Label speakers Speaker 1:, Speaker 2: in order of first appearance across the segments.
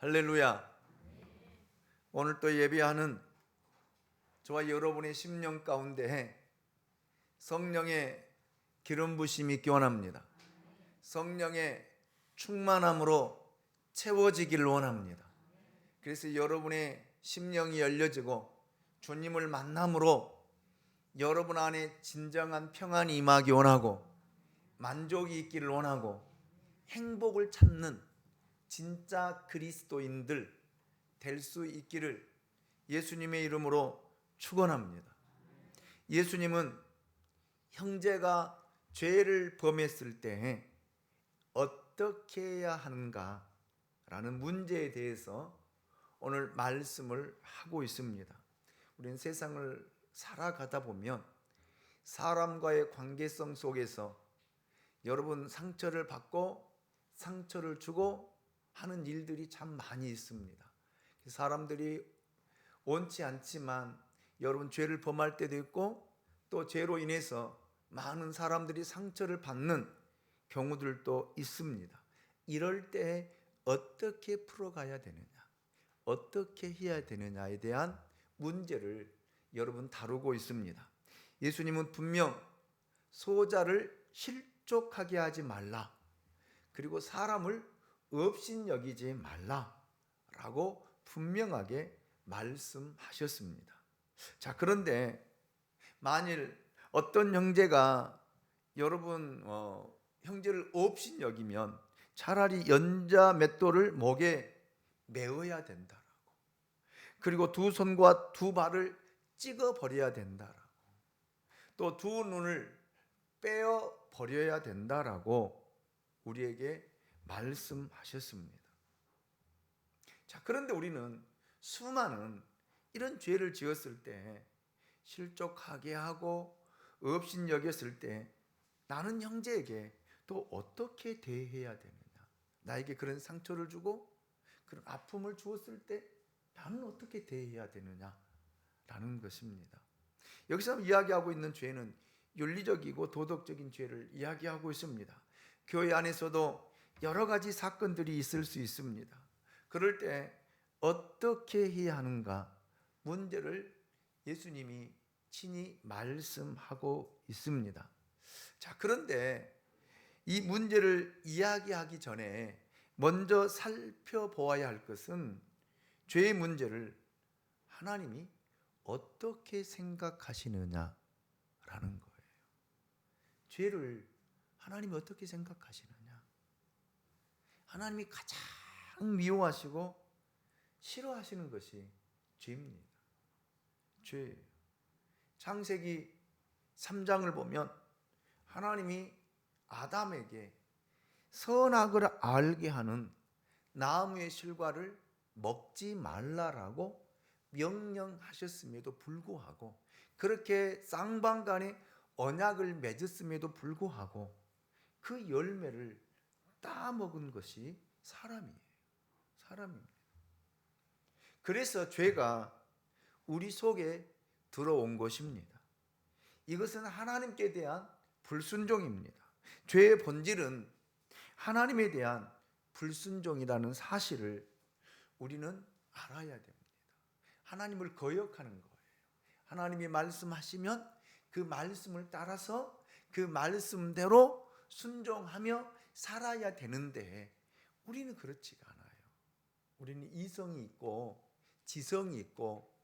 Speaker 1: 할렐루야. 오늘 또 예배하는 저와 여러분의 심령 가운데 성령의 기름 부심이 기원합니다. 성령의 충만함으로 채워지기를 원합니다. 그래서 여러분의 심령이 열려지고 주님을 만남으로 여러분 안에 진정한 평안이 임하기 원하고 만족이 있기를 원하고 행복을 찾는 진짜 그리스도인들 될 수 있기를 예수님의 이름으로 축원합니다. 예수님은 형제가 죄를 범했을 때 어떻게 해야 하는가라는 문제에 대해서 오늘 말씀을 하고 있습니다. 우리는 세상을 살아가다 보면 사람과의 관계성 속에서 여러분 상처를 받고 상처를 주고 하는 일들이 참 많이 있습니다. 사람들이 원치 않지만 여러분 죄를 범할 때도 있고 또 죄로 인해서 많은 사람들이 상처를 받는 경우들도 있습니다. 이럴 때 어떻게 풀어가야 되느냐, 어떻게 해야 되느냐에 대한 문제를 여러분 다루고 있습니다. 예수님은 분명 소자를 실족하게 하지 말라, 그리고 사람을 업신여기지 말라라고 분명하게 말씀하셨습니다. 자, 그런데 만일 어떤 형제가 여러분 형제를 업신여기면 차라리 연자 맷돌을 목에 메어야 된다라고, 그리고 두 손과 두 발을 찍어 버려야 된다라고, 또 두 눈을 빼어 버려야 된다라고 우리에게 말씀하셨습니다. 자, 그런데 우리는 수많은 이런 죄를 지었을 때 실족하게 하고 업신여겼을 때 나는 형제에게 또 어떻게 대해야 되느냐, 나에게 그런 상처를 주고 그런 아픔을 주었을 때 나는 어떻게 대해야 되느냐라는 것입니다. 여기서 이야기하고 있는 죄는 윤리적이고 도덕적인 죄를 이야기하고 있습니다. 교회 안에서도 여러 가지 사건들이 있을 수 있습니다. 그럴 때 어떻게 해야 하는가 문제를 예수님이 친히 말씀하고 있습니다. 자, 그런데 이 문제를 이야기하기 전에 먼저 살펴보아야 할 것은 죄의 문제를 하나님이 어떻게 생각하시느냐라는 거예요. 죄를 하나님이 어떻게 생각하시느냐. 하나님이 가장 미워하시고 싫어하시는 것이 죄입니다. 죄예요. 창세기 3장을 보면 하나님이 아담에게 선악을 알게 하는 나무의 실과를 먹지 말라라고 명령하셨음에도 불구하고, 그렇게 쌍방간에 언약을 맺었음에도 불구하고 그 열매를 따먹은 것이 사람이에요. 사람입니다. 그래서 죄가 우리 속에 들어온 것입니다. 이것은 하나님께 대한 불순종입니다. 죄의 본질은 하나님에 대한 불순종이라는 사실을 우리는 알아야 됩니다. 하나님을 거역하는 거예요. 하나님이 말씀하시면 그 말씀을 따라서 그 말씀대로 순종하며 살아야 되는데 우리는 그렇지가 않아요. 우리는 이성이 있고 지성이 있고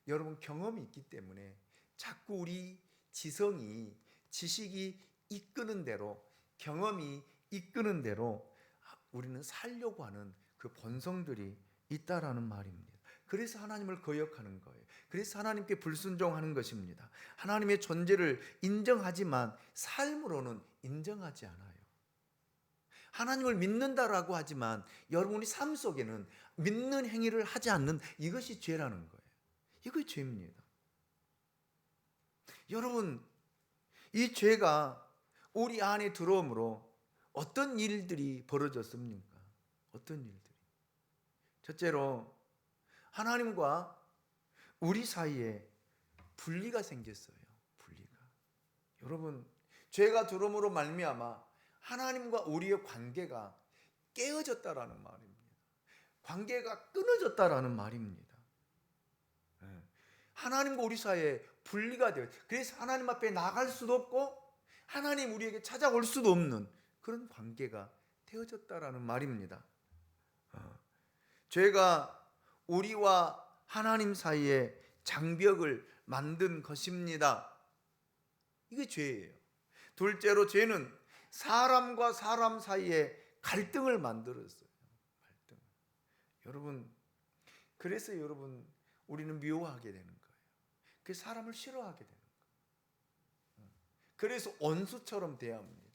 Speaker 1: 여러분 경험이 있기 때문에 자꾸 우리 지성이, 지식이 이끄는 대로, 경험이 이끄는 대로 우리는 살려고 하는 그 본성들이 있다라는 말입니다. 그래서 하나님을 거역하는 거예요. 그래서 하나님께 불순종하는 것입니다. 하나님의 존재를 인정하지만 삶으로는 인정하지 않아요. 하나님을 믿는다라고 하지만 여러분이 삶 속에는 믿는 행위를 하지 않는, 이것이 죄라는 거예요. 이것이 죄입니다. 여러분, 이 죄가 우리 안에 들어옴으로 어떤 일들이 벌어졌습니까? 어떤 일들이? 첫째로 하나님과 우리 사이에 분리가 생겼어요. 분리가. 여러분, 죄가 들어옴으로 말미암아 하나님과 우리의 관계가 깨어졌다라는 말입니다. 관계가 끊어졌다라는 말입니다. 하나님과 우리 사이에 분리가 돼요. 그래서 하나님 앞에 나갈 수도 없고 하나님 우리에게 찾아올 수도 없는 그런 관계가 되어졌다라는 말입니다. 죄가 우리와 하나님 사이에 장벽을 만든 것입니다. 이게 죄예요. 둘째로 죄는 사람과 사람 사이에 갈등을 만들었어요. 갈등. 여러분, 그래서 여러분 우리는 미워하게 되는 거예요. 그 사람을 싫어하게 되는 거예요. 그래서 원수처럼 대합니다.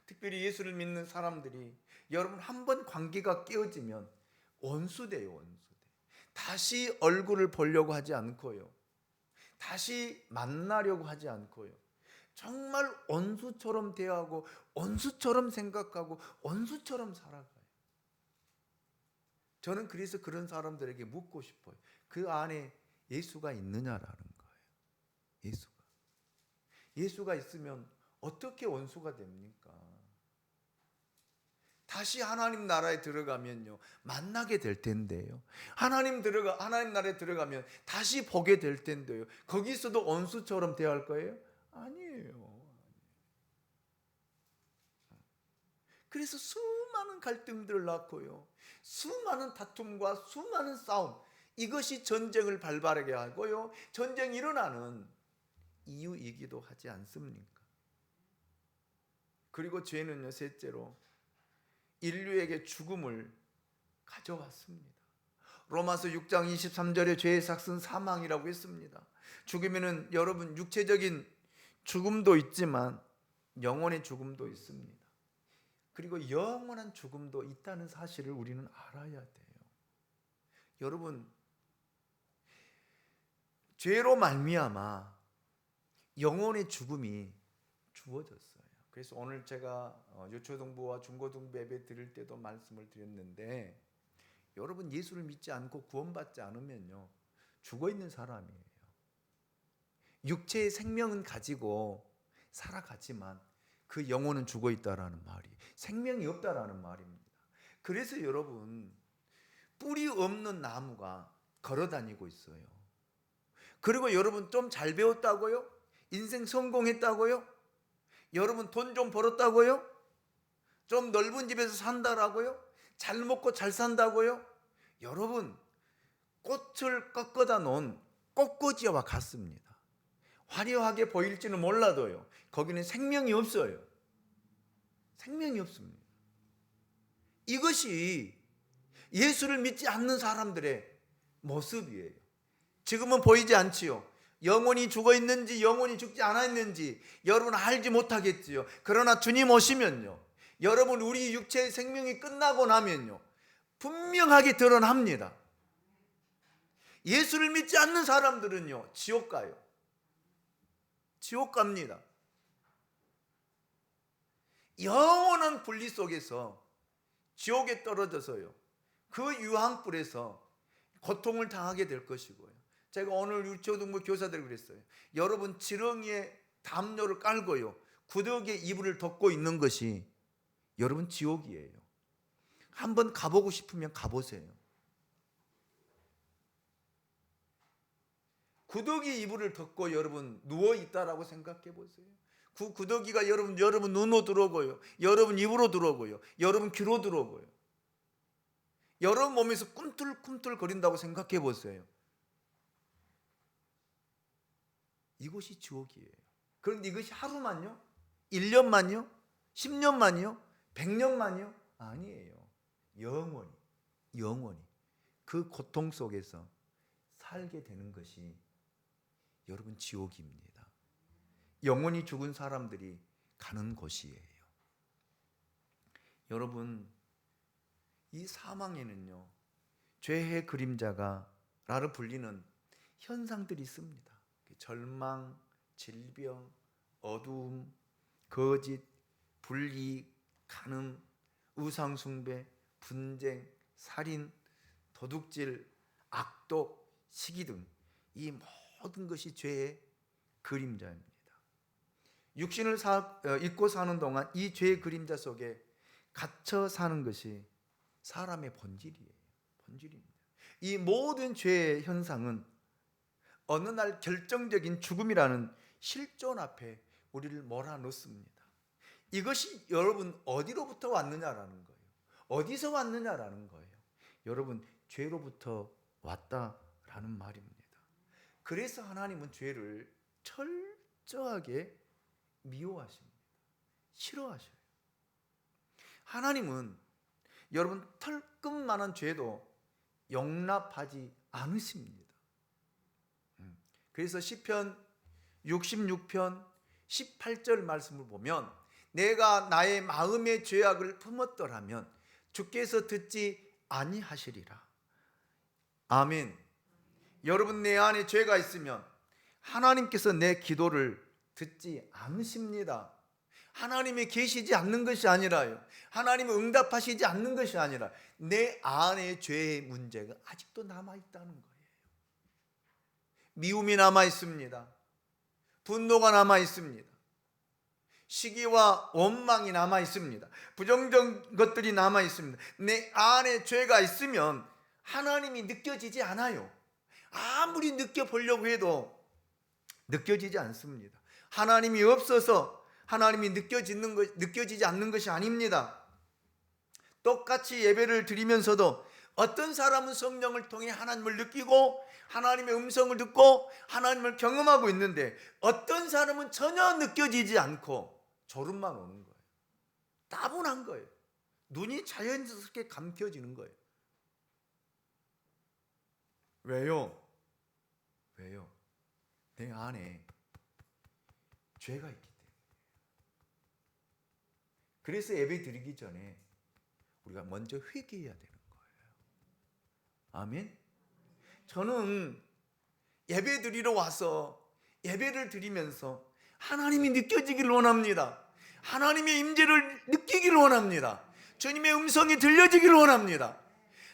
Speaker 1: 특별히 예수를 믿는 사람들이 여러분 한 번 관계가 깨어지면 원수돼요. 원수돼. 다시 얼굴을 보려고 하지 않고요. 다시 만나려고 하지 않고요. 정말 원수처럼 대하고 원수처럼 생각하고 원수처럼 살아가요. 저는 그래서 그런 사람들에게 묻고 싶어요. 그 안에 예수가 있느냐라는 거예요. 예수가 있으면 어떻게 원수가 됩니까? 다시 하나님 나라에 들어가면요 만나게 될 텐데요. 하나님 나라에 들어가면 다시 보게 될 텐데요. 거기서도 원수처럼 대할 거예요? 아니에요. 그래서 수많은 갈등들을 낳고요, 수많은 다툼과 수많은 싸움, 이것이 전쟁을 발발하게 하고요, 전쟁이 일어나는 이유이기도 하지 않습니까? 그리고 죄는요, 셋째로 인류에게 죽음을 가져왔습니다. 로마서 6장 23절에 죄의 삭은 사망이라고 했습니다. 죽으면은 여러분 육체적인 죽음도 있지만 영혼의 죽음도 있습니다. 그리고 영원한 죽음도 있다는 사실을 우리는 알아야 돼요. 여러분, 죄로 말미암아 영혼의 죽음이 주어졌어요. 그래서 오늘 제가 유초등부와 중고등부 예배 드릴 때도 말씀을 드렸는데, 여러분 예수를 믿지 않고 구원받지 않으면요 죽어있는 사람이에요. 육체의 생명은 가지고 살아가지만 그 영혼은 죽어있다라는 말이, 생명이 없다라는 말입니다. 그래서 여러분 뿌리 없는 나무가 걸어다니고 있어요. 그리고 여러분 좀 잘 배웠다고요? 인생 성공했다고요? 여러분 돈 좀 벌었다고요? 좀 넓은 집에서 산다라고요? 잘 먹고 잘 산다고요? 여러분 꽃을 꺾어다 놓은 꽃꽂이와 같습니다. 화려하게 보일지는 몰라도요 거기는 생명이 없어요. 생명이 없습니다. 이것이 예수를 믿지 않는 사람들의 모습이에요. 지금은 보이지 않지요. 영혼이 죽어 있는지 영혼이 죽지 않아 있는지 여러분 알지 못하겠지요. 그러나 주님 오시면요 여러분 우리 육체의 생명이 끝나고 나면요 분명하게 드러납니다. 예수를 믿지 않는 사람들은요 지옥 가요. 지옥 갑니다. 영원한 분리 속에서 지옥에 떨어져서요 그 유황불에서 고통을 당하게 될 것이고요. 제가 오늘 유초등부 교사들 그랬어요. 여러분 지렁이에 담요를 깔고요 구더기에 이불을 덮고 있는 것이 여러분 지옥이에요. 한번 가보고 싶으면 가보세요. 구더기 이불을 덮고 여러분 누워 있다라고 생각해 보세요. 그 구더기가 여러분 눈으로 들어오고요, 여러분 입으로 들어오고요, 여러분 귀로 들어오고요, 여러분 몸에서 꿈틀꿈틀 거린다고 생각해 보세요. 이것이 지옥이에요. 그런데 이것이 하루만요? 1년만요? 10년만요? 100년만요? 아니에요. 영원히 그 고통 속에서 살게 되는 것이 여러분 지옥입니다. 영원히 죽은 사람들이 가는 곳이에요. 여러분 이 사망에는요 죄의 그림자가 라로 불리는 현상들이 있습니다. 절망, 질병, 어두움, 거짓, 불이익, 간음, 우상숭배, 분쟁, 살인, 도둑질, 악독, 시기 등 이 모든 것이 죄의 그림자입니다. 육신을 입고 사는 동안 이 죄의 그림자 속에 갇혀 사는 것이 사람의 본질이에요. 본질입니다. 이 모든 죄의 현상은 어느 날 결정적인 죽음이라는 실존 앞에 우리를 몰아넣습니다. 이것이 여러분 어디로부터 왔느냐라는 거예요. 어디서 왔느냐라는 거예요. 여러분 죄로부터 왔다라는 말입니다. 그래서 하나님은 죄를 철저하게 미워하십니다. 싫어하셔요. 하나님은 여러분 털끝만한 죄도 용납하지 않으십니다. 그래서 시편 66편 18절 말씀을 보면 내가 나의 마음의 죄악을 품었더라면 주께서 듣지 아니하시리라. 아멘. 여러분 내 안에 죄가 있으면 하나님께서 내 기도를 듣지 않으십니다. 하나님이 계시지 않는 것이 아니라요, 하나님이 응답하시지 않는 것이 아니라 내 안에 죄의 문제가 아직도 남아있다는 거예요. 미움이 남아있습니다. 분노가 남아있습니다. 시기와 원망이 남아있습니다. 부정적인 것들이 남아있습니다. 내 안에 죄가 있으면 하나님이 느껴지지 않아요. 아무리 느껴보려고 해도 느껴지지 않습니다. 하나님이 없어서 하나님이 느껴지지 않는 것이 아닙니다. 똑같이 예배를 드리면서도 어떤 사람은 성령을 통해 하나님을 느끼고 하나님의 음성을 듣고 하나님을 경험하고 있는데 어떤 사람은 전혀 느껴지지 않고 졸음만 오는 거예요. 따분한 거예요. 눈이 자연스럽게 감겨지는 거예요. 왜요? 내 안에 죄가 있기 때문에. 그래서 예배 드리기 전에 우리가 먼저 회개해야 되는 거예요. 아멘. 저는 예배 드리러 와서 예배를 드리면서 하나님이 느껴지기를 원합니다. 하나님의 임재를 느끼기를 원합니다. 주님의 음성이 들려지기를 원합니다.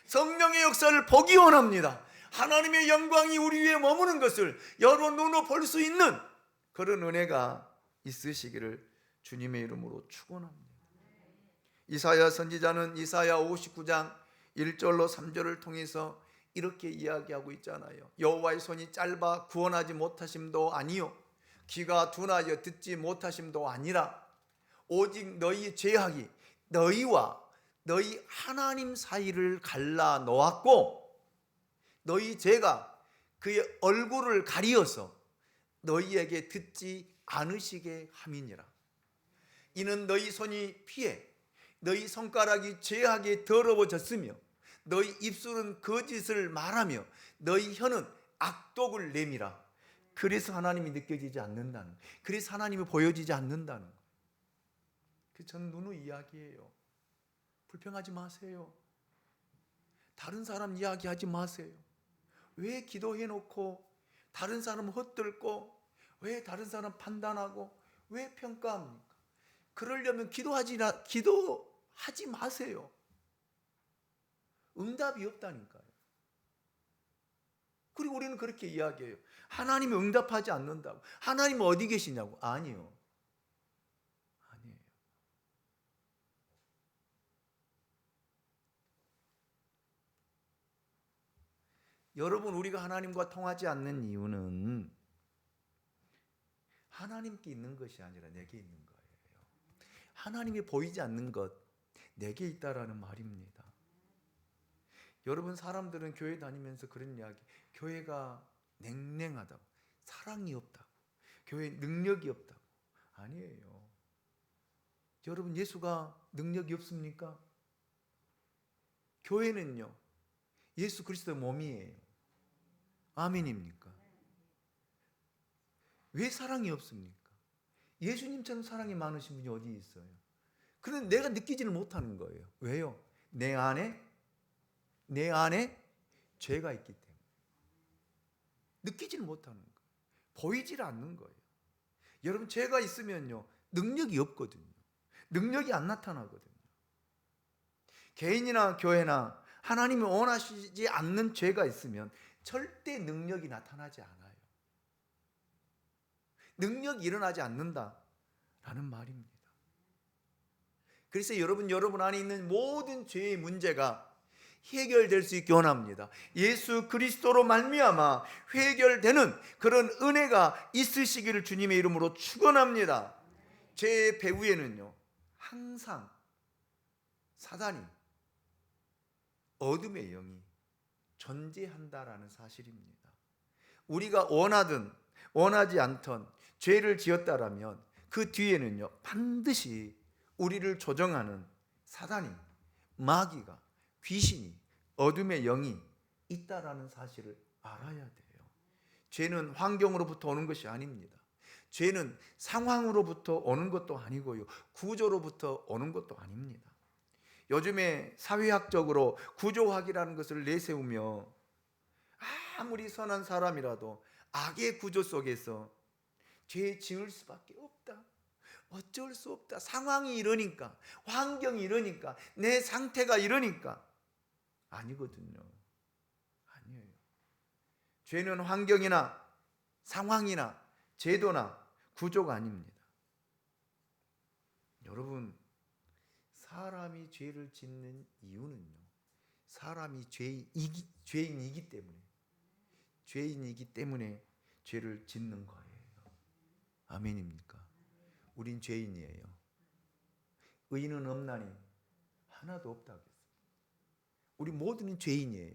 Speaker 1: 성령의 역사를 보기 원합니다. 하나님의 영광이 우리 위에 머무는 것을 여러 눈으로 볼 수 있는 그런 은혜가 있으시기를 주님의 이름으로 축원합니다. 이사야 선지자는 이사야 59장 1절로 3절을 통해서 이렇게 이야기하고 있잖아요. 여호와의 손이 짧아 구원하지 못하심도 아니요 귀가 둔하여 듣지 못하심도 아니라 오직 너희 죄악이 너희와 너희 하나님 사이를 갈라 놓았고 너희 죄가 그의 얼굴을 가리어서 너희에게 듣지 않으시게 함이니라. 이는 너희 손이 피해 너희 손가락이 죄악에 더러워졌으며 너희 입술은 거짓을 말하며 너희 혀는 악독을 내밀어. 그래서 하나님이 느껴지지 않는다는, 그래서 하나님이 보여지지 않는다는. 저는 누누이 이야기해요. 불평하지 마세요. 다른 사람 이야기하지 마세요. 왜 기도해놓고 다른 사람 헛들고 왜 다른 사람 판단하고 왜 평가합니까? 그러려면 기도하지 마세요. 응답이 없다니까요. 그리고 우리는 그렇게 이야기해요. 하나님이 응답하지 않는다고. 하나님은 어디 계시냐고. 아니에요. 여러분, 우리가 하나님과 통하지 않는 이유는 하나님께 있는 것이 아니라 내게 있는 거예요. 하나님이 보이지 않는 것, 내게 있다라는 말입니다. 여러분, 사람들은 교회 다니면서 그런 이야기, 교회가 냉랭하다고, 사랑이 없다고, 교회 능력이 없다고. 아니에요. 여러분, 예수가 능력이 없습니까? 교회는요, 예수 그리스도의 몸이에요. 아멘입니까? 왜 사랑이 없습니까? 예수님처럼 사랑이 많으신 분이 어디 있어요? 그런데 내가 느끼지를 못하는 거예요. 왜요? 내 안에 죄가 있기 때문에 느끼지를 못하는 거예요. 보이질 않는 거예요. 여러분, 죄가 있으면요 능력이 없거든요. 능력이 안 나타나거든요. 개인이나 교회나 하나님이 원하시지 않는 죄가 있으면 절대 능력이 나타나지 않아요. 능력이 일어나지 않는다라는 말입니다. 그래서 여러분 안에 있는 모든 죄의 문제가 해결될 수 있게 원합니다. 예수 그리스도로 말미암아 해결되는 그런 은혜가 있으시기를 주님의 이름으로 축원합니다. 제 배후에는요, 항상 사단이, 어둠의 영이 존재한다라는 사실입니다. 우리가 원하든 원하지 않던 죄를 지었다라면 그 뒤에는요, 반드시 우리를 조정하는 사단이, 마귀가, 귀신이, 어둠의 영이 있다라는 사실을 알아야 돼요. 죄는 환경으로부터 오는 것이 아닙니다. 죄는 상황으로부터 오는 것도 아니고요, 구조로부터 오는 것도 아닙니다. 요즘에 사회학적으로 구조학이라는 것을 내세우며 아무리 선한 사람이라도 악의 구조 속에서 죄 지을 수밖에 없다, 어쩔 수 없다, 상황이 이러니까, 환경이 이러니까, 내 상태가 이러니까. 아니거든요. 아니에요. 죄는 환경이나 상황이나 제도나 구조가 아닙니다. 여러분, 사람이 죄를 짓는 이유는요, 사람이 죄인이기 때문에 죄를 짓는 거예요. 아멘입니까? 우린 죄인이에요. 의인은 없나니 하나도 없다고 했어요. 우리 모두는 죄인이에요.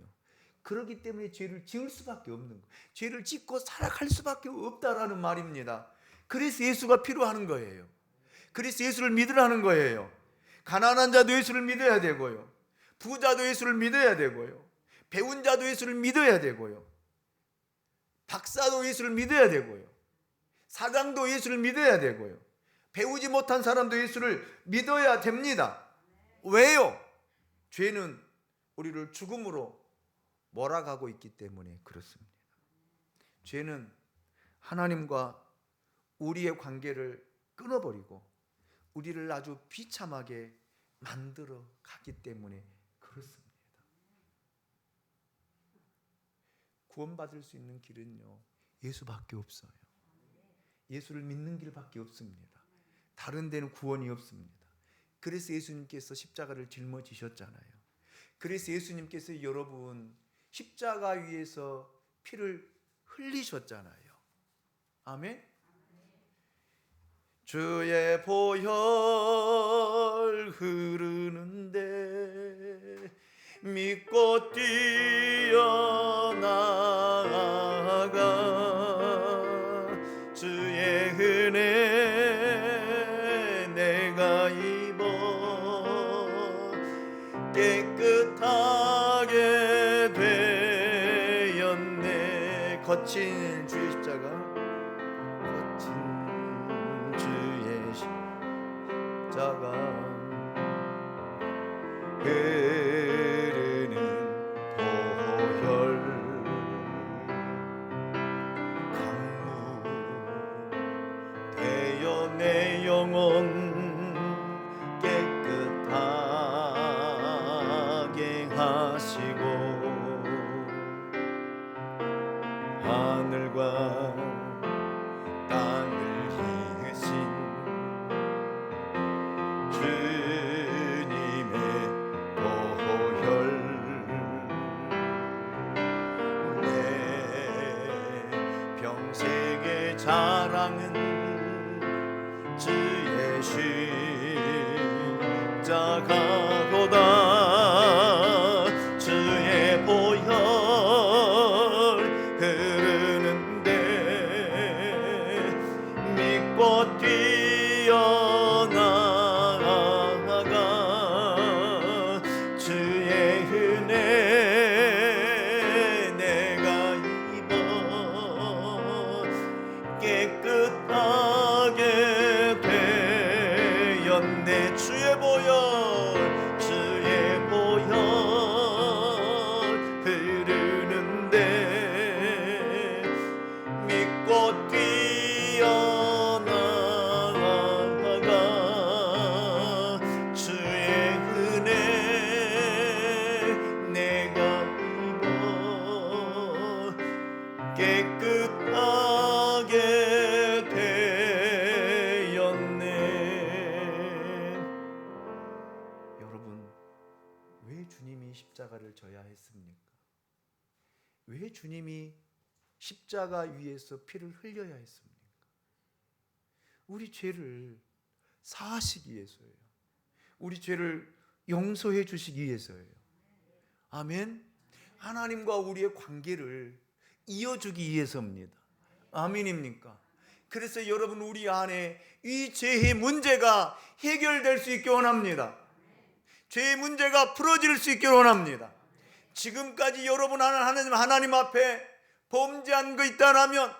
Speaker 1: 그렇기 때문에 죄를 지을 수밖에 없는 거예요. 죄를 짓고 살아갈 수밖에 없다라는 말입니다. 그래서 예수가 필요한 거예요. 그래서 예수를 믿으라는 거예요. 가난한 자도 예수를 믿어야 되고요, 부자도 예수를 믿어야 되고요, 배운 자도 예수를 믿어야 되고요, 박사도 예수를 믿어야 되고요, 사장도 예수를 믿어야 되고요, 배우지 못한 사람도 예수를 믿어야 됩니다. 왜요? 죄는 우리를 죽음으로 몰아가고 있기 때문에 그렇습니다. 죄는 하나님과 우리의 관계를 끊어버리고 우리를 아주 비참하게 만들어 가기 때문에 그렇습니다. 구원받을 수 있는 길은요, 예수밖에 없어요. 예수를 믿는 길밖에 없습니다. 다른 데는 구원이 없습니다. 그래서 예수님께서 십자가를 짊어지셨잖아요. 그래서 예수님께서 여러분 십자가 위에서 피를 흘리셨잖아요. 아멘. 주의 보혈 흐르는데 믿고 뛰어나가, 주의 은혜 내가 입어 깨끗하게 되었네. 거친 주의 십자가, 거친 주의 십자가, 흐르는 보혈 강물 되어 내 영혼 깨끗하게 하시고, 하늘과 땅을 이으신 주님의 보혈 내 평생의 자랑은 주의 십자가로다. 주의 보혈 흐르는데 흘려져야 했습니까? 왜 주님이 십자가 위에서 피를 흘려야 했습니까? 우리 죄를 사하시기 위해서예요. 우리 죄를 용서해 주시기 위해서예요. 아멘. 하나님과 우리의 관계를 이어주기 위해서입니다. 아멘입니까? 그래서 여러분, 우리 안에 이 죄의 문제가 해결될 수 있게 원합니다. 죄의 문제가 풀어질 수 있게 원합니다. 지금까지 여러분 하나님 앞에 범죄한 거 있다라면,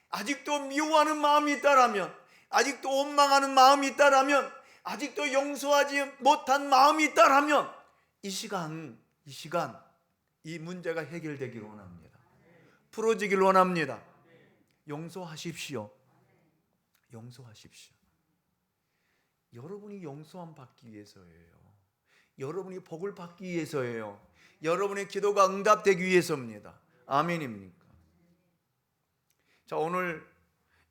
Speaker 1: 아직도 미워하는 마음이 있다라면, 아직도 원망하는 마음이 있다라면, 아직도 용서하지 못한 마음이 있다라면, 이 시간 이 문제가 해결되기를 원합니다. 풀어지기를 원합니다. 용서하십시오. 용서하십시오. 여러분이 용서함 받기 위해서예요. 여러분이 복을 받기 위해서예요. 여러분의 기도가 응답되기 위해서입니다. 아멘입니까? 자, 오늘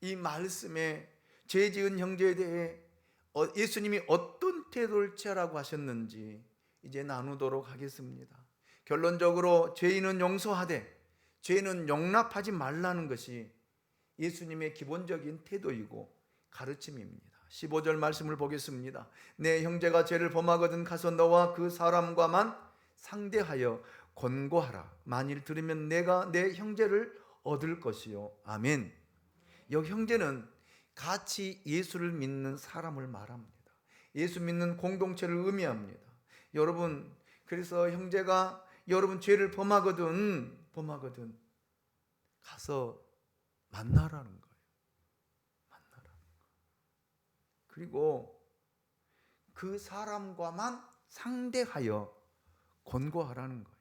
Speaker 1: 이 말씀에 죄 지은 형제에 대해 예수님이 어떤 태도를 취하라고 하셨는지 이제 나누도록 하겠습니다. 결론적으로 죄인은 용서하되 죄는 용납하지 말라는 것이 예수님의 기본적인 태도이고 가르침입니다. 15절 말씀을 보겠습니다. 내 형제가 죄를 범하거든 가서 너와 그 사람과만 상대하여 권고하라. 만일 들으면 내가 내 형제를 얻을 것이요. 아멘. 여기 형제는 같이 예수를 믿는 사람을 말합니다. 예수 믿는 공동체를 의미합니다. 여러분, 그래서 형제가 여러분 죄를 범하거든 가서 만나라는 거예요. 만나라는 거. 그리고 그 사람과만 상대하여 권고하라는 거예요.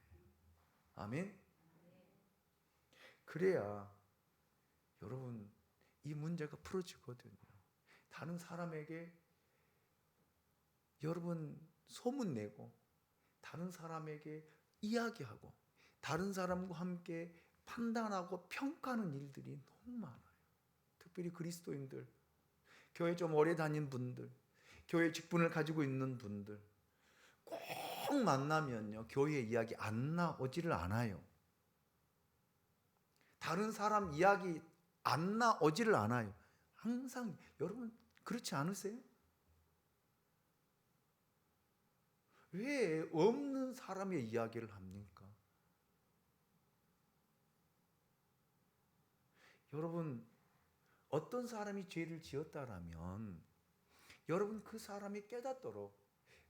Speaker 1: 아멘. 그래야 여러분 이 문제가 풀어지거든요. 다른 사람에게 여러분 소문내고 다른 사람에게 이야기하고 다른 사람과 함께 판단하고 평가하는 일들이 너무 많아요. 특별히 그리스도인들, 교회 좀 오래 다닌 분들, 교회 직분을 가지고 있는 분들 꼭 만나면요 교회 이야기 안 나오지를 않아요. 다른 사람 이야기 안 나오지를 않아요. 항상 여러분 그렇지 않으세요? 왜 없는 사람의 이야기를 합니까? 여러분, 어떤 사람이 죄를 지었다라면 여러분 그 사람이 깨닫도록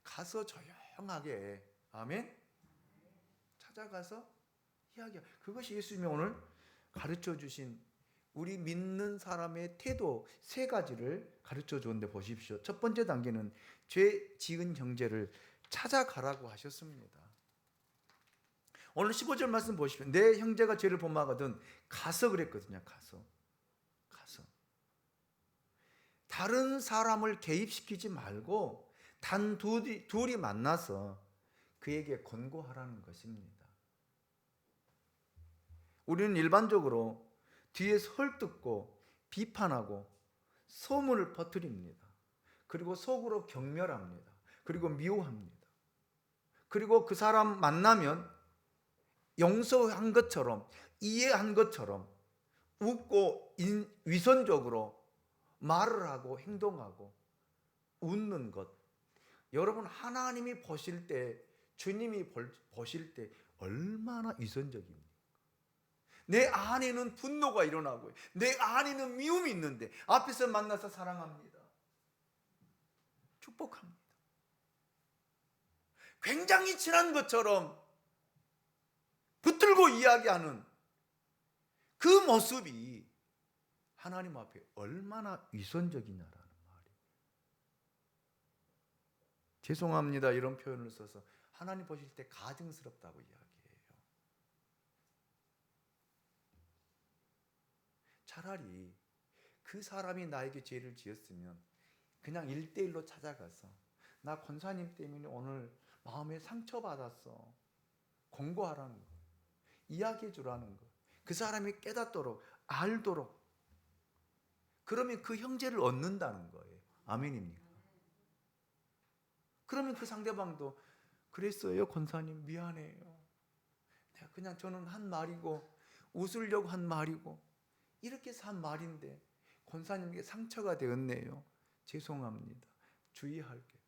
Speaker 1: 가서 조용하게, 아멘, 찾아가서 이야기하. 그것이 예수님이 오늘 가르쳐 주신 우리 믿는 사람의 태도 세 가지를 가르쳐 주는데 보십시오. 첫 번째 단계는 죄 지은 형제를 찾아가라고 하셨습니다. 오늘 15절 말씀 보십시오. 내 형제가 죄를 범하거든 가서 그랬거든요. 가서 다른 사람을 개입시키지 말고 단 둘이 만나서 그에게 권고하라는 것입니다. 우리는 일반적으로 뒤에서 헐뜯고 비판하고 소문을 퍼뜨립니다. 그리고 속으로 경멸합니다. 그리고 미워합니다. 그리고 그 사람 만나면 용서한 것처럼 이해한 것처럼 웃고 위선적으로 말을 하고 행동하고 웃는 것. 여러분 하나님이 보실 때, 주님이 보실 때 얼마나 위선적입니까? 내 안에는 분노가 일어나고 내 안에는 미움이 있는데 앞에서 만나서 사랑합니다, 축복합니다, 굉장히 친한 것처럼 붙들고 이야기하는 그 모습이 하나님 앞에 얼마나 위선적이냐라는 말이에요. 죄송합니다 이런 표현을 써서 하나님 보실 때 가증스럽다고 이야기해요. 차라리 그 사람이 나에게 죄를 지었으면 그냥 1대1로 찾아가서 나 권사님 때문에 오늘 마음에 상처받았어, 권고하라는 거, 이야기해 주라는 거, 그 사람이 깨닫도록 알도록, 그러면 그 형제를 얻는다는 거예요. 아멘입니까? 그러면 그 상대방도 그랬어요 권사님 미안해요, 그냥 저는 한 말이고 웃으려고 한 말이고 이렇게 해서 한 말인데 권사님에게 상처가 되었네요. 죄송합니다. 주의할게.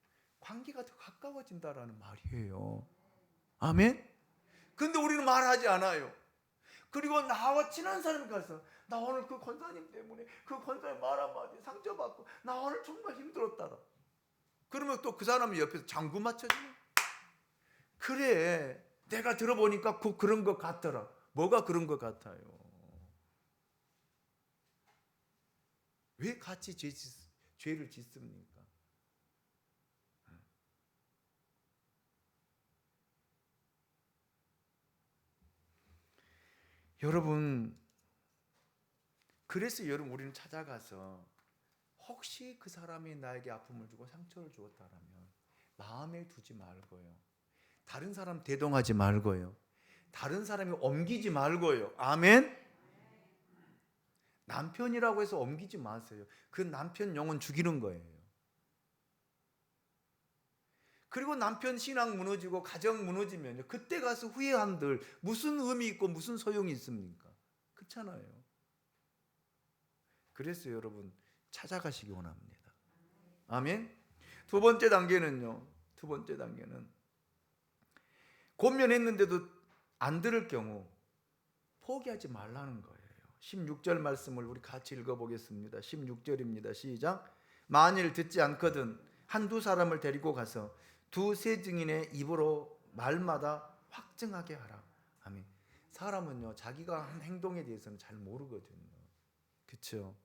Speaker 1: 관계가 더 가까워진다라는 말이에요. 아멘? 근데 우리는 말하지 않아요. 그리고 나와 친한 사람이 가서 나 오늘 그 권사님 때문에 그 권사님 말 한마디 상처받고 나 오늘 정말 힘들었다라. 그러면 또 그 사람이 옆에서 장구 맞춰주는. 그래, 내가 들어보니까 그런 것 같더라. 뭐가 그런 것 같아요? 왜 같이 죄를 짓습니까? 여러분, 그래서 여러분 우리는 찾아가서 혹시 그 사람이 나에게 아픔을 주고 상처를 주었다라면 마음에 두지 말고요. 다른 사람 대동하지 말고요. 다른 사람이 옮기지 말고요. 아멘? 남편이라고 해서 옮기지 마세요. 그 남편 영혼 죽이는 거예요. 그리고 남편 신앙 무너지고 가정 무너지면요, 그때 가서 후회한들 무슨 의미 있고 무슨 소용이 있습니까? 그렇잖아요. 그래서 여러분 찾아가시기 원합니다. 아멘. 두 번째 단계는 권면했는데도 안 들을 경우 포기하지 말라는 거예요. 16절 말씀을 우리 같이 읽어보겠습니다. 16절입니다. 시작. 만일 듣지 않거든 한두 사람을 데리고 가서 두세 증인의 입으로 말마다 확증하게 하라. 아멘. 사람은요, 자기가 한 행동에 대해서는 잘 모르거든요. 그렇죠?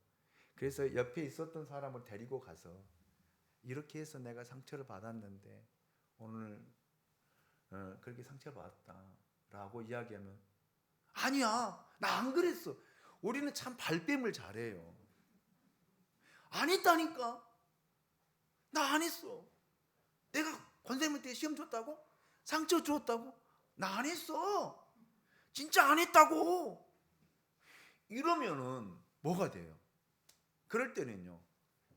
Speaker 1: 그래서 옆에 있었던 사람을 데리고 가서 이렇게 해서 내가 상처를 받았는데 오늘 그렇게 상처받았다라고 이야기하면 아니야, 나 안 그랬어. 우리는 참 발뺌을 잘해요. 안 했다니까. 나 안 했어. 내가 권사님한테 시험 줬다고? 상처 주었다고? 나 안 했어. 진짜 안 했다고. 이러면은 뭐가 돼요? 그럴 때는요,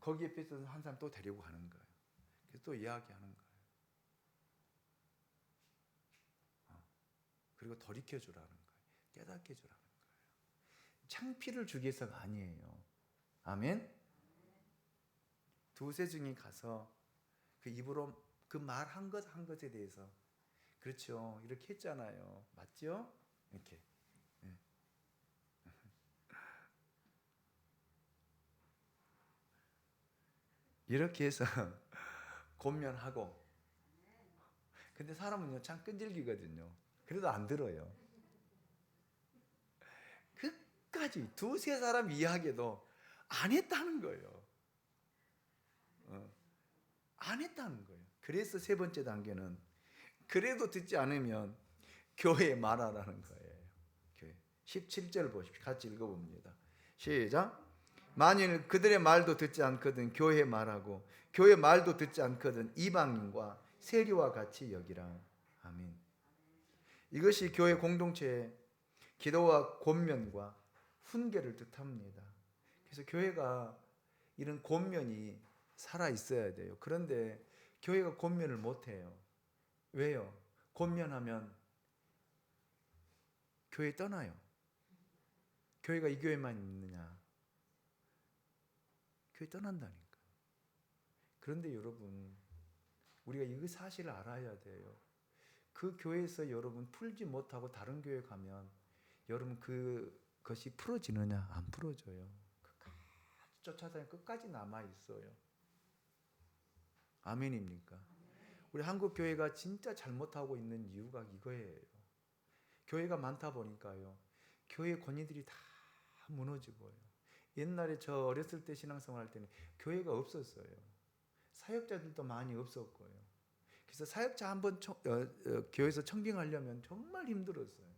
Speaker 1: 거기 옆에 있어서 한 사람 또 데리고 가는 거예요. 그래서 또 이야기하는 거예요. 그리고 돌이켜 주라는 거예요. 깨닫게 주라는 거예요. 창피를 주기 위해서가 아니에요. 아멘. 두세 증인 가서 그 입으로 그 말 한 것에 대해서 그렇죠, 이렇게 했잖아요. 맞죠? 이렇게. 이렇게 해서 권면하고. 근데 사람은요 참 끈질기거든요. 그래도 안 들어요. 끝까지 두세 사람 이야기해도 안 했다는 거예요. 안 했다는 거예요. 그래서 세 번째 단계는 그래도 듣지 않으면 교회에 말하라는 거예요. 교회. 17절 보십시오. 같이 읽어봅니다. 시작. 만일 그들의 말도 듣지 않거든 교회에 말하고 교회 말도 듣지 않거든 이방인과 세리와 같이 여기라. 아멘. 이것이 교회 공동체의 기도와 권면과 훈계를 뜻합니다. 그래서 교회가 이런 권면이 살아 있어야 돼요. 그런데 교회가 권면을 못 해요. 왜요? 권면하면 교회 떠나요. 교회가 이 교회만 있느냐? 교회 떠난다니까. 그런데 여러분, 우리가 이 사실을 알아야 돼요. 그 교회에서 여러분 풀지 못하고 다른 교회 가면 여러분 그것이 풀어지느냐? 안 풀어져요. 끝까지 쫓아다니면 끝까지 남아 있어요. 아멘입니까? 우리 한국 교회가 진짜 잘못하고 있는 이유가 이거예요. 교회가 많다 보니까요, 교회 권위들이 다 무너지고요. 옛날에 저 어렸을 때 신앙생활 할 때는 교회가 없었어요. 사역자들도 많이 없었고요. 그래서 사역자 한번 교회에서 청빙하려면 정말 힘들었어요.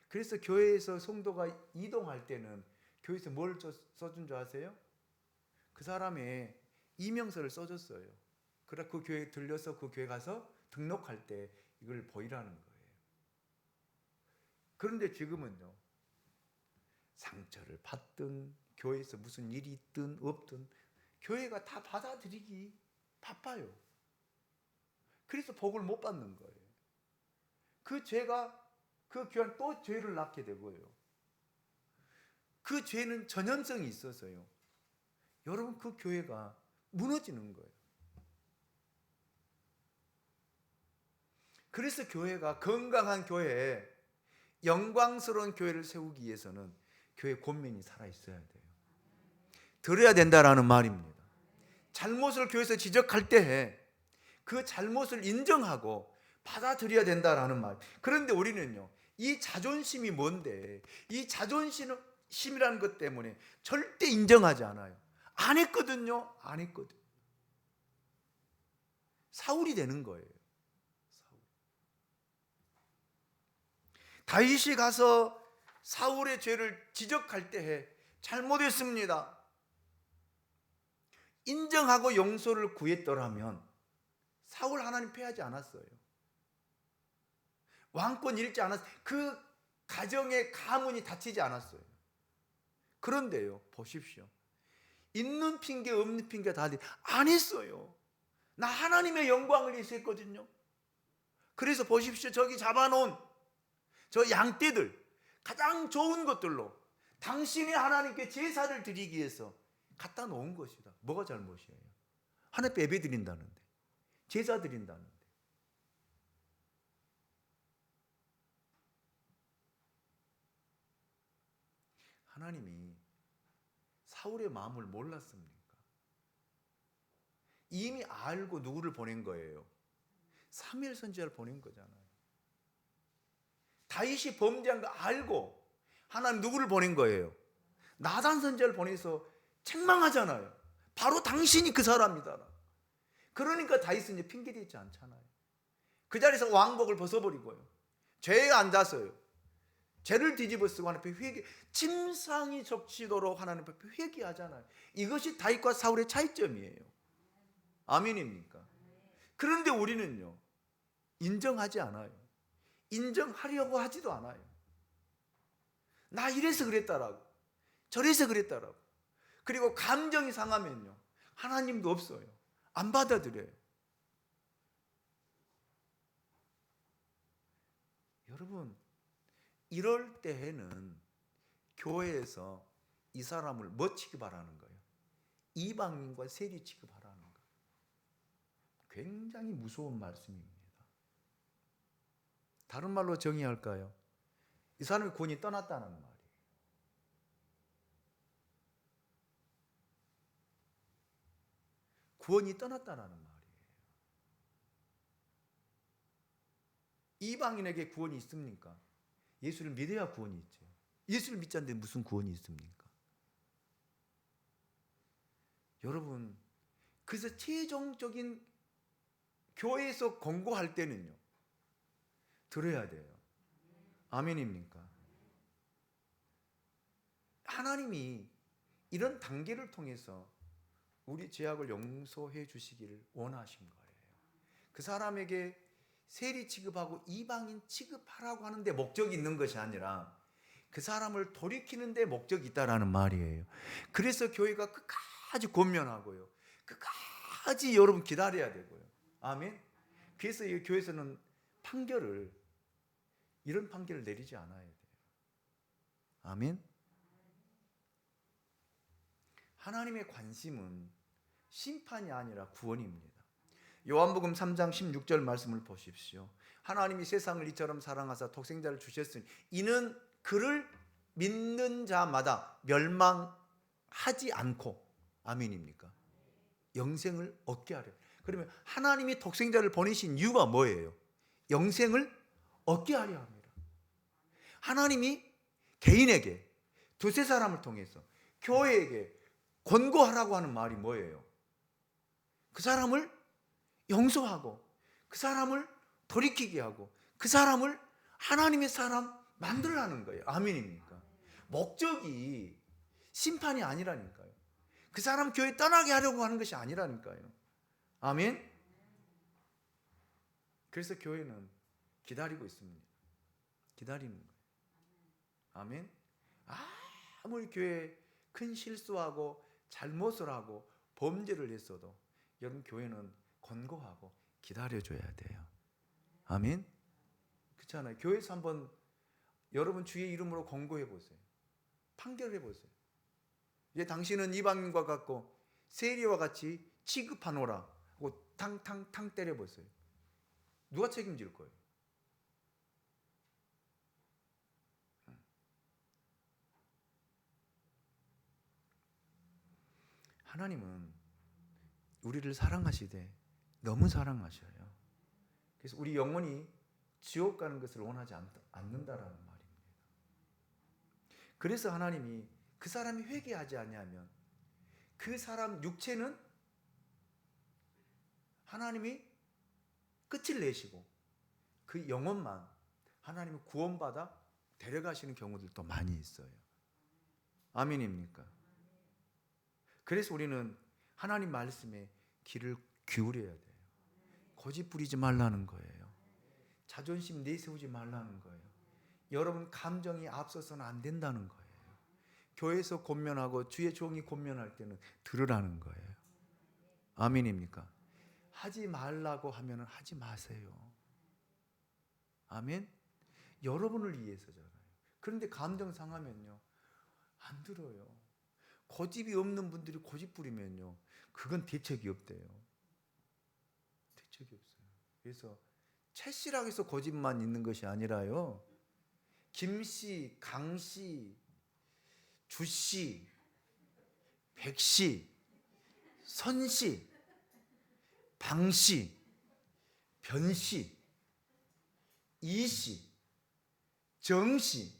Speaker 1: 그래서 교회에서 성도가 이동할 때는 교회에서 뭘 써준 줄 아세요? 그 사람의 이명서를 써줬어요. 그래 그 교회 들려서 그 교회 가서 등록할 때 이걸 보이라는 거예요. 그런데 지금은요, 상처를 받든 교회에서 무슨 일이 있든 없든 교회가 다 받아들이기 바빠요. 그래서 복을 못 받는 거예요. 그 죄가 그 교회는 또 죄를 낳게 되고요. 그 죄는 전염성이 있어서요. 여러분 그 교회가 무너지는 거예요. 그래서 교회가 건강한 교회, 영광스러운 교회를 세우기 위해서는 교회 권면이 살아있어야 돼요. 들어야 된다라는 말입니다. 잘못을 교회에서 지적할 때 그 잘못을 인정하고 받아들여야 된다라는 말. 그런데 우리는요, 이 자존심이 뭔데, 이 자존심이라는 것 때문에 절대 인정하지 않아요. 안 했거든요. 안 했거든. 사울이 되는 거예요. 다윗이 가서 사울의 죄를 지적할 때 잘못했습니다, 인정하고 용서를 구했더라면 사울 하나님 패하지 않았어요. 왕권 잃지 않았어요. 그 가정의 가문이 다치지 않았어요. 그런데요, 보십시오. 있는 핑계 없는 핑계 다 안 했어요. 나 하나님의 영광을 위해서 했거든요. 그래서 보십시오. 저기 잡아놓은 저 양떼들, 가장 좋은 것들로 당신이 하나님께 제사를 드리기 위해서 갖다 놓은 것이다. 뭐가 잘못이에요? 하나님 예배 드린다는데, 제사 드린다는데. 하나님이 사울의 마음을 몰랐습니까? 이미 알고 누구를 보낸 거예요? 사무엘 선지자를 보낸 거잖아요. 다윗이 범죄한 거 알고 하나님 누구를 보낸 거예요? 나단 선지자를 보내서 책망하잖아요. 바로 당신이 그 사람이다. 그러니까 다윗은 이제 핑계대지 않잖아요. 그 자리에서 왕복을 벗어버리고요, 죄에 앉아서요, 죄를 뒤집어 쓰고 하나님 앞에 회개, 침상이 적시도록 하나님 앞에 회개하잖아요. 이것이 다윗과 사울의 차이점이에요. 아멘입니까? 그런데 우리는요, 인정하지 않아요. 인정하려고 하지도 않아요. 나 이래서 그랬다라고, 저래서 그랬다라고. 그리고 감정이 상하면요, 하나님도 없어요. 안 받아들여요. 여러분, 이럴 때에는 교회에서 이 사람을 뭐 취급하라는 거예요? 이방인과 세리 취급하라는 거예요. 굉장히 무서운 말씀입니다. 다른 말로 정의할까요? 이 사람의 구원이 떠났다는 말이에요. 구원이 떠났다는 말이에요. 이방인에게 구원이 있습니까? 예수를 믿어야 구원이 있죠. 예수를 믿지 않는데 무슨 구원이 있습니까? 여러분, 그래서 최종적인 교회에서 권고할 때는요, 들어야 돼요. 아멘입니까? 하나님이 이런 단계를 통해서 우리 죄악을 용서해 주시기를 원하신 거예요. 그 사람에게 세리 취급하고 이방인 취급하라고 하는데 목적이 있는 것이 아니라 그 사람을 돌이키는 데 목적이 있다라는 말이에요. 그래서 교회가 끝까지 권면하고요, 끝까지 여러분 기다려야 되고요. 아멘. 그래서 이 교회에서는 이런 판결을 내리지 않아야 돼요. 아멘. 하나님의 관심은 심판이 아니라 구원입니다. 요한복음 3장 16절 말씀을 보십시오. 하나님이 세상을 이처럼 사랑하사 독생자를 주셨으니 이는 그를 믿는 자마다 멸망하지 않고, 아멘입니까? 영생을 얻게 하려. 그러면 하나님이 독생자를 보내신 이유가 뭐예요? 영생을 얻게 하려 합니다. 하나님이 개인에게, 두세 사람을 통해서 교회에게 권고하라고 하는 말이 뭐예요? 그 사람을 용서하고 그 사람을 돌이키게 하고 그 사람을 하나님의 사람 만들라는 거예요. 아멘입니까? 목적이 심판이 아니라니까요. 그 사람 교회 떠나게 하려고 하는 것이 아니라니까요. 아멘. 그래서 교회는 기다리고 있습니다. 기다리는 거예요. 아멘. 아무리 교회에 큰 실수하고 잘못을 하고 범죄를 했어도 여러분 교회는 권고하고 기다려줘야 돼요. 아멘. 그렇잖아요. 교회에서 한번 여러분 주의 이름으로 권고해 보세요. 판결해 보세요. 이제 당신은 이방인과 같고 세리와 같이 취급하노라 하고 탕탕탕 때려 보세요. 누가 책임질 거예요? 하나님은 우리를 사랑하시되 너무 사랑하셔요. 그래서 우리 영혼이 지옥 가는 것을 원하지 않는다라는 말입니다. 그래서 하나님이 그 사람이 회개하지 아니하면 그 사람 육체는 하나님이 끝을 내시고 그 영혼만 하나님이 구원받아 데려가시는 경우들도 많이 있어요. 아멘입니까? 그래서 우리는 하나님 말씀에 귀를 기울여야 돼요. 고집 부리지 말라는 거예요. 자존심 내세우지 말라는 거예요. 여러분 감정이 앞서서는 안 된다는 거예요. 교회에서 권면하고 주의 종이 권면할 때는 들으라는 거예요. 아멘입니까? 하지 말라고 하면 하지 마세요. 아멘? 여러분을 위해서잖아요. 그런데 감정 상하면요 안 들어요. 고집이 없는 분들이 고집 부리면요 그건 대책이 없대요. 대책이 없어요. 그래서 최씨라고 해서 고집만 있는 것이 아니라요, 김씨, 강씨, 주씨, 백씨, 선씨, 방씨, 변씨, 이씨, 정씨,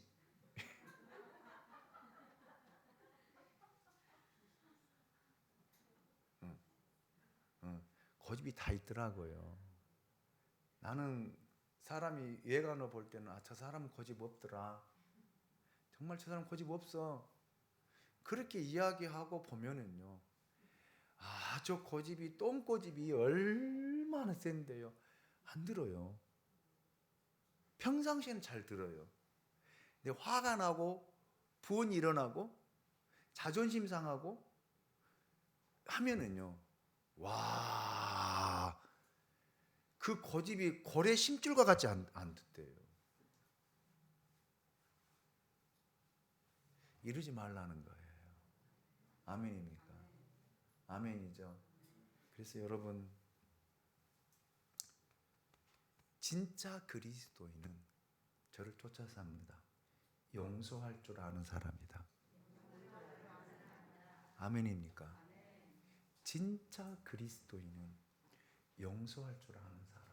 Speaker 1: 고집이 다 있더라고요. 나는 사람이 외관을 볼 때는 저 사람은 고집 없더라. 정말 저 사람 고집 없어. 그렇게 이야기하고 보면은요, 저 고집이 똥고집이 얼마나 센데요. 안 들어요. 평상시에는 잘 들어요. 근데 화가 나고 분이 일어나고 자존심 상하고 하면은요, 와, 그 고집이 고래 심줄과 같지 안 듣대요. 이러지 말라는 거예요. 아멘입니까? 아멘이죠. 그래서 여러분, 진짜 그리스도인은 저를 쫓아서 합니다. 용서할 줄 아는 사람이다. 아멘입니까? 진짜 그리스도인은 용서할 줄 아는 사람이에요.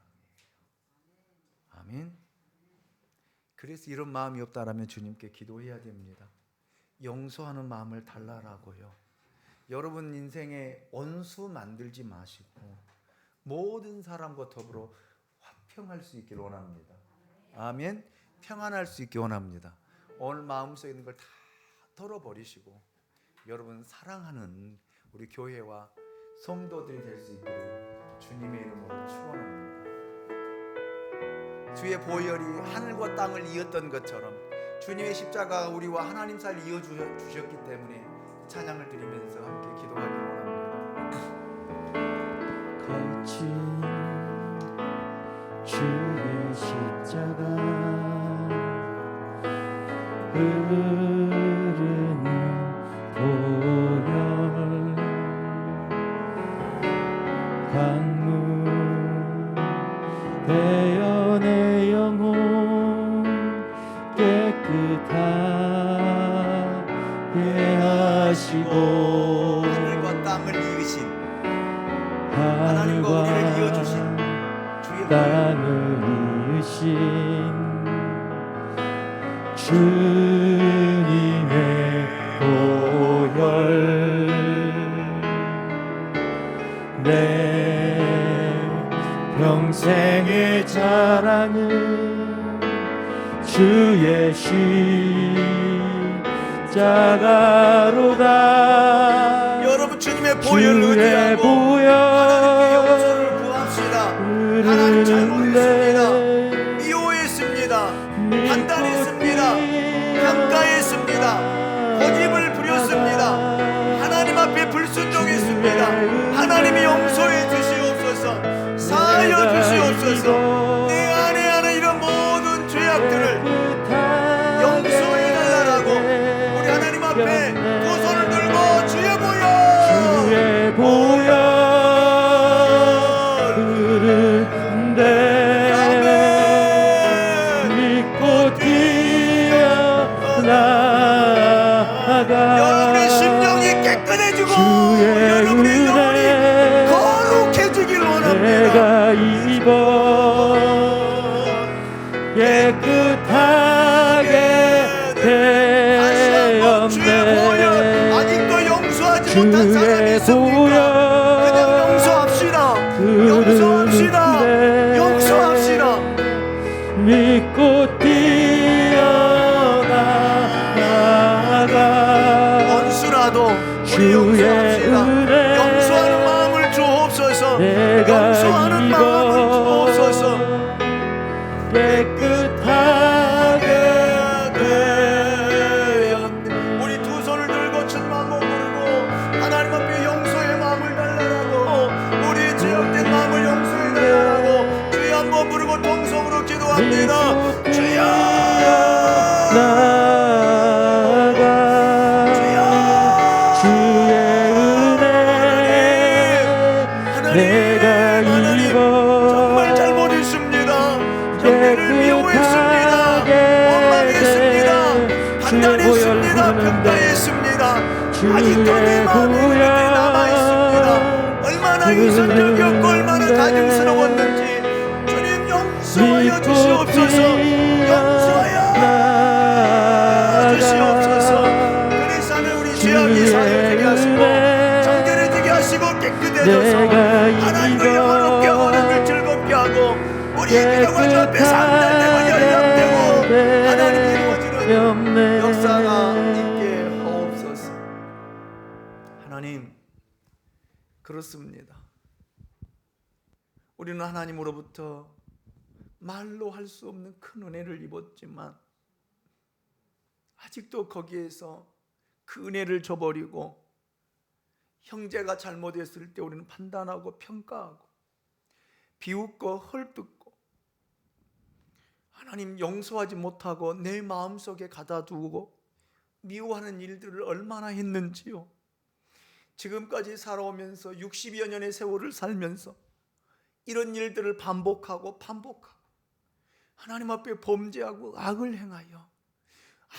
Speaker 1: 아멘. 그래서 이런 마음이 없다라면 주님께 기도해야 됩니다. 용서하는 마음을 달라라고요. 여러분 인생에 원수 만들지 마시고 모든 사람과 더불어 화평할 수 있기를 원합니다. 아멘. 평안할 수 있기 원합니다. 오늘 마음속에 있는 걸 다 털어버리시고 여러분 사랑하는 우리 교회와 성도들이 될 수 있기를 주님의 이름으로 축원합니다. 주의 보혈이 하늘과 땅을 이었던 것처럼 주님의 십자가가 우리와 하나님 사이를 이어주셨기 때문에 찬양을 드리면서 함께 기도하기를 원합니다.
Speaker 2: 거친 주의 십자가 흐르는 보혈 강물 되어 내 영혼 깨끗하게 하시고
Speaker 1: 하늘과 땅을 이으신 하나님과 우리를 이어주신 주의
Speaker 2: 땅을 이으신 주님의 보혈 내 평생의 자랑은 주의 십자가로다.
Speaker 1: 여러분 주님의 보혈을 의지하고 하나님께 용서를 구합시다. 하나님 잘못했습니다. 미워했습니다. 판단했습니다. 평가했습니다. 고집을 부렸습니다. 하나님 앞에 불순종했습니다. 하나님이 용서해 주시옵소서. 사하여 주시옵소서. 내 안에 하는 이런 모든
Speaker 2: 깨끗하게
Speaker 1: 다시 한번 주의 보혈
Speaker 2: 되었네.
Speaker 1: 아직도 용서하지 못한 사람이
Speaker 2: 주의
Speaker 1: 있습니까?
Speaker 2: 보혈
Speaker 1: 그냥 용서합시다. 용서합시다.
Speaker 2: 흐르네.
Speaker 1: 용서합시다.
Speaker 2: 믿고 뛰어나가
Speaker 1: 원수라도 우리
Speaker 2: 주의
Speaker 1: 용서합시다.
Speaker 2: 은혜
Speaker 1: 용서하는 마음을 주옵소서.
Speaker 2: 내가
Speaker 1: 용서하는 마음을 주옵소서.
Speaker 2: 깨끗하게
Speaker 1: 되었네. 우리 두 손을 들고 주님 한번 부르고 하나님 앞에 용서의 마음을 달라고, 우리 죄악된 마음을 용서해 달라고 주여 한번 부르고 통성으로 기도합니다. 주여
Speaker 2: 나가 주의 은혜 내가 입어
Speaker 1: 정말 잘못했습니다. 정리를 미워했습니다. 원망했습니다. 판단했습니다. 평가했습니다. 아직도 내 마음이 그때 남아있습니다. 얼마나 이성적이었고 얼마나 다정스러웠는지 주님 용서하여 주시옵소서. 용서하여 주시옵소서. 그리스도 안에 우리 죄악이 사해되게 하시고 정결이 되게 하시고 깨끗해져서 하나님을 영원롭게 원하는 즐겁게 하고 우리의 기도가 주 앞에 상달되고 연락되고 하나님이 이루어지는 역사가 있게 하옵소서. 하나님, 그렇습니다. 우리는 하나님으로부터 말로 할 수 없는 큰 은혜를 입었지만 아직도 거기에서 그 은혜를 저버리고 형제가 잘못했을 때 우리는 판단하고 평가하고 비웃고 헐뜯고 하나님 용서하지 못하고 내 마음속에 가다두고 미워하는 일들을 얼마나 했는지요. 지금까지 살아오면서 60여 년의 세월을 살면서 이런 일들을 반복하고 하나님 앞에 범죄하고 악을 행하여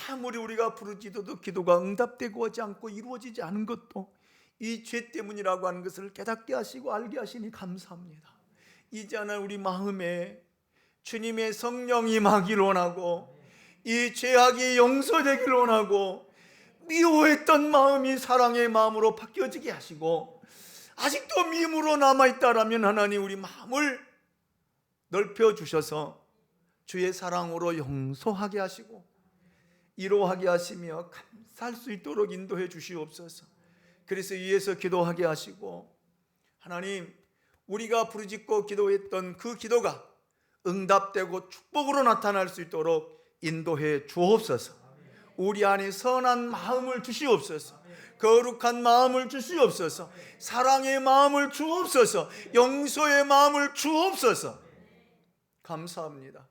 Speaker 1: 아무리 우리가 부르짖어도 기도가 응답되고 하지 않고 이루어지지 않은 것도 이 죄 때문이라고 하는 것을 깨닫게 하시고 알게 하시니 감사합니다. 이제는 우리 마음에 주님의 성령이 임하기를 원하고 이 죄악이 용서되기를 원하고 미워했던 마음이 사랑의 마음으로 바뀌어지게 하시고 아직도 미움으로 남아있다라면 하나님 우리 마음을 넓혀주셔서 주의 사랑으로 용서하게 하시고 이로하게 하시며 감사할 수 있도록 인도해 주시옵소서. 그래서 위에서 기도하게 하시고 하나님 우리가 부르짖고 기도했던 그 기도가 응답되고 축복으로 나타날 수 있도록 인도해 주옵소서. 우리 안에 선한 마음을 주시옵소서. 거룩한 마음을 주시옵소서. 사랑의 마음을 주옵소서. 용서의 마음을 주옵소서. 감사합니다.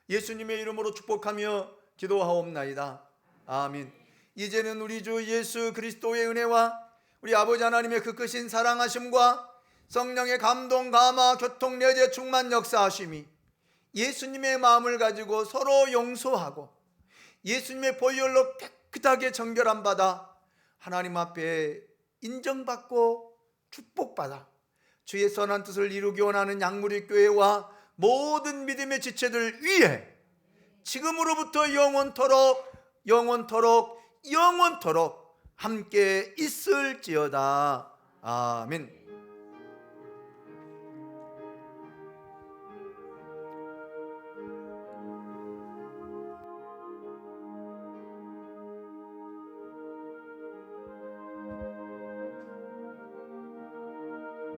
Speaker 1: 예수님의 이름으로 축복하며 기도하옵나이다. 아멘. 이제는 우리 주 예수 그리스도의 은혜와 우리 아버지 하나님의 그 크신 사랑하심과 성령의 감동, 감화, 교통, 내재, 충만 역사하심이 예수님의 마음을 가지고 서로 용서하고 예수님의 보혈로 깨끗하게 정결함 받아 하나님 앞에 인정받고 축복받아 주의 선한 뜻을 이루기 원하는 양무리 교회와 모든 믿음의 지체들 위해 지금으로부터 영원토록 함께 있을지어다. 아멘.